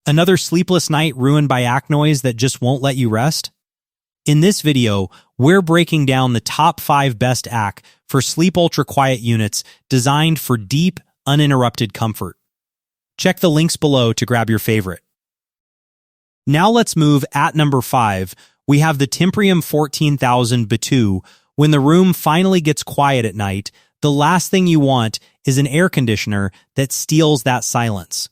Another sleepless night ruined by ACK noise that just won't let you rest? In this video, we're breaking down the top 5 best ACK for sleep ultra-quiet units designed for deep, uninterrupted comfort. Check the links below to grab your favorite. Now let's move at number 5. We have the Temprium 14,000 B2. When the room finally gets quiet at night, the last thing you want is an air conditioner that steals that silence.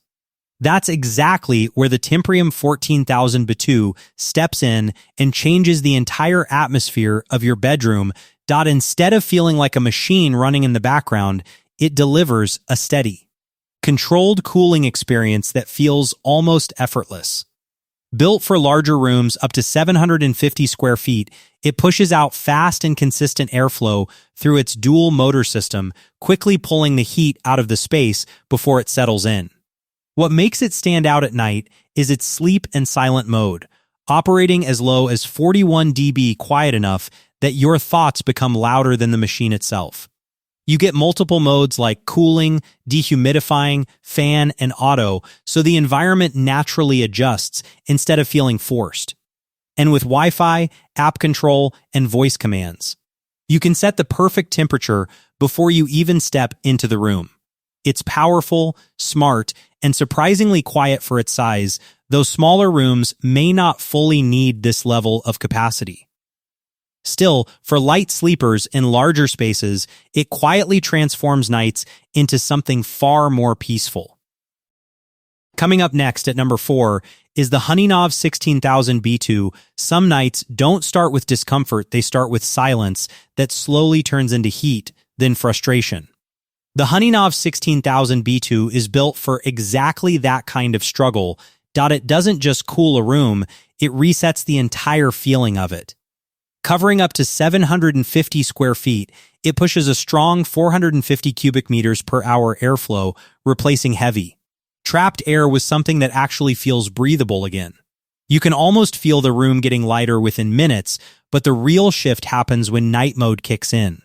That's exactly where the Temprium 14,000 B2 steps in and changes the entire atmosphere of your bedroom. Instead of feeling like a machine running in the background, it delivers a steady, controlled cooling experience that feels almost effortless. Built for larger rooms up to 750 square feet, it pushes out fast and consistent airflow through its dual motor system, quickly pulling the heat out of the space before it settles in. What makes it stand out at night is its sleep and silent mode, operating as low as 41 dB quiet enough that your thoughts become louder than the machine itself. You get multiple modes like cooling, dehumidifying, fan, and auto, so the environment naturally adjusts instead of feeling forced. And with Wi-Fi, app control, and voice commands, you can set the perfect temperature before you even step into the room. It's powerful, smart, and surprisingly quiet for its size, though smaller rooms may not fully need this level of capacity. Still, for light sleepers in larger spaces, it quietly transforms nights into something far more peaceful. Coming up next at number 4 is the HoneyNov 16,000 B2. Some nights don't start with discomfort, they start with silence that slowly turns into heat, then frustration. The HoneyNov 16,000 B2 is built for exactly that kind of struggle. It doesn't just cool a room, it resets the entire feeling of it. Covering up to 750 square feet, it pushes a strong 450 cubic meters per hour airflow, replacing heavy, trapped air with something that actually feels breathable again. You can almost feel the room getting lighter within minutes, but the real shift happens when night mode kicks in.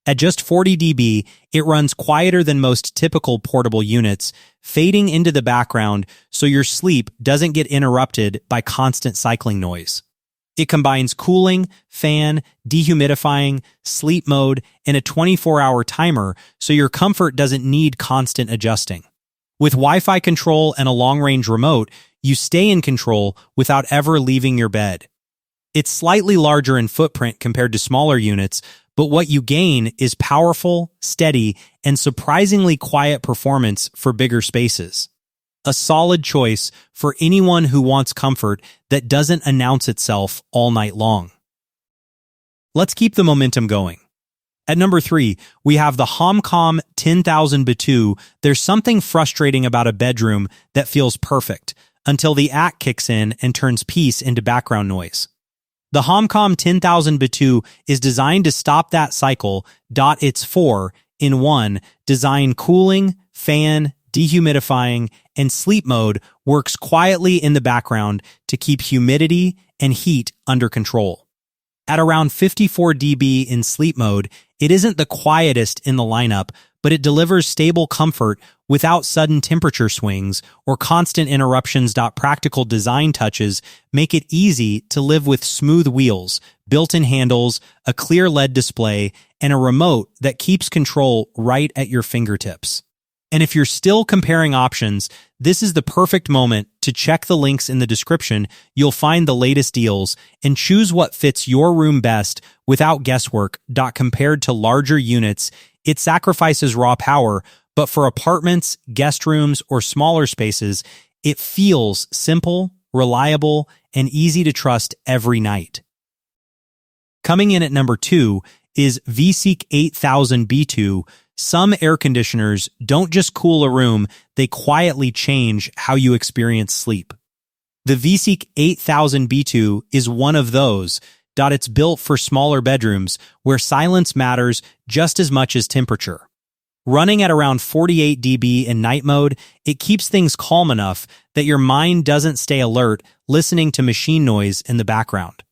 At just 40 dB, it runs quieter than most typical portable units, fading into the background so your sleep doesn't get interrupted by constant cycling noise. It combines cooling, fan, dehumidifying, sleep mode, and a 24-hour timer so your comfort doesn't need constant adjusting. With Wi-Fi control and a long-range remote, you stay in control without ever leaving your bed. It's slightly larger in footprint compared to smaller units, but what you gain is powerful, steady, and surprisingly quiet performance for bigger spaces. A solid choice for anyone who wants comfort that doesn't announce itself all night long. Let's keep the momentum going. At number 3, we have the HOMCOM 10,000 B2. There's something frustrating about a bedroom that feels perfect until the ACK kicks in and turns peace into background noise. The HOMCOM 10,000 B2 is designed to stop that cycle. It's 4-in-1, design cooling, fan, dehumidifying, and sleep mode works quietly in the background to keep humidity and heat under control. At around 54 dB in sleep mode, it isn't the quietest in the lineup, but it delivers stable comfort without sudden temperature swings or constant interruptions. Practical design touches make it easy to live with smooth wheels, built-in handles, a clear LED display, and a remote that keeps control right at your fingertips. And if you're still comparing options, this is the perfect moment to check the links in the description. You'll find the latest deals and choose what fits your room best without guesswork. Compared to larger units, it sacrifices raw power, but for apartments, guest rooms, or smaller spaces, it feels simple, reliable, and easy to trust every night. Coming in at number 2 is VSeek 8000 B2. Some air conditioners don't just cool a room, they quietly change how you experience sleep. The VSeek 8000 B2 is one of those. It's built for smaller bedrooms where silence matters just as much as temperature. Running at around 48 dB in night mode, it keeps things calm enough that your mind doesn't stay alert listening to machine noise in the background.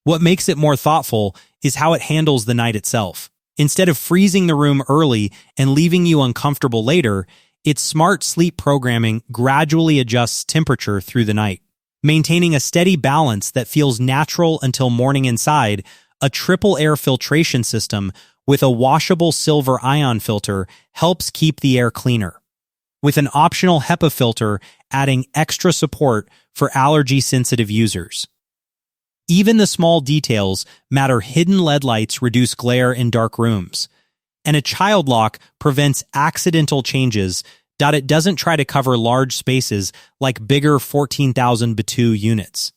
What makes it more thoughtful is how it handles the night itself. Instead of freezing the room early and leaving you uncomfortable later, Its smart sleep programming gradually adjusts temperature through the night, maintaining a steady balance that feels natural until morning. Inside, a triple air filtration system with a washable silver ion filter helps keep the air cleaner, with an optional HEPA filter adding extra support for allergy-sensitive users. Even the small details matter. Hidden LED lights reduce glare in dark rooms, and a child lock prevents accidental changes. It doesn't try to cover large spaces like bigger 14,000 BTU units.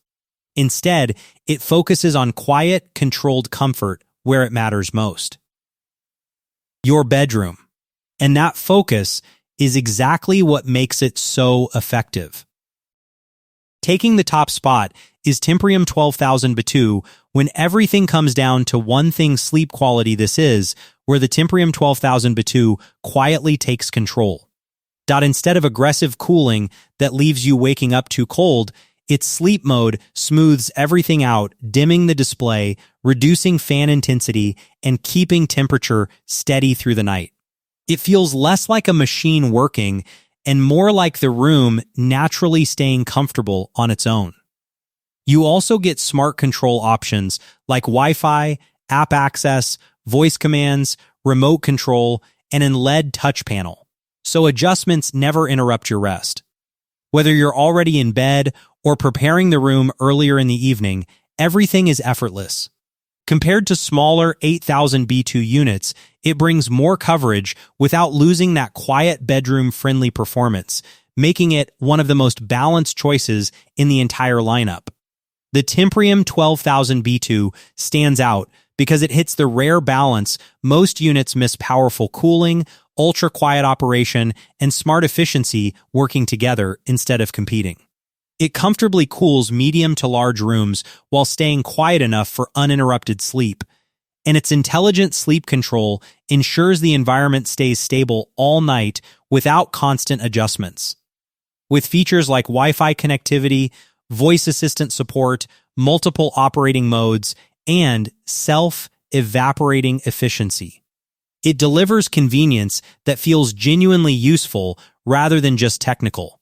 Instead, it focuses on quiet, controlled comfort where it matters most. Your bedroom. And that focus is exactly what makes it so effective. Taking the top spot is Temprium 12,000 BTU. When everything comes down to one thing, sleep quality, this is where the Temprium 12,000 BTU quietly takes control. Instead of aggressive cooling that leaves you waking up too cold, its sleep mode smooths everything out, dimming the display, reducing fan intensity, and keeping temperature steady through the night. It feels less like a machine working and more like the room naturally staying comfortable on its own. You also get smart control options like Wi-Fi, app access, voice commands, remote control, and an LED touch panel, so adjustments never interrupt your rest. Whether you're already in bed or preparing the room earlier in the evening, everything is effortless. Compared to smaller 8,000 BTU units, it brings more coverage without losing that quiet bedroom-friendly performance, making it one of the most balanced choices in the entire lineup. The Temprium 12,000 BTU stands out because it hits the rare balance most units miss: powerful cooling, ultra-quiet operation, and smart efficiency working together instead of competing. It comfortably cools medium to large rooms while staying quiet enough for uninterrupted sleep, and its intelligent sleep control ensures the environment stays stable all night without constant adjustments. With features like Wi-Fi connectivity, voice assistant support, multiple operating modes, and self-evaporating efficiency, it delivers convenience that feels genuinely useful rather than just technical.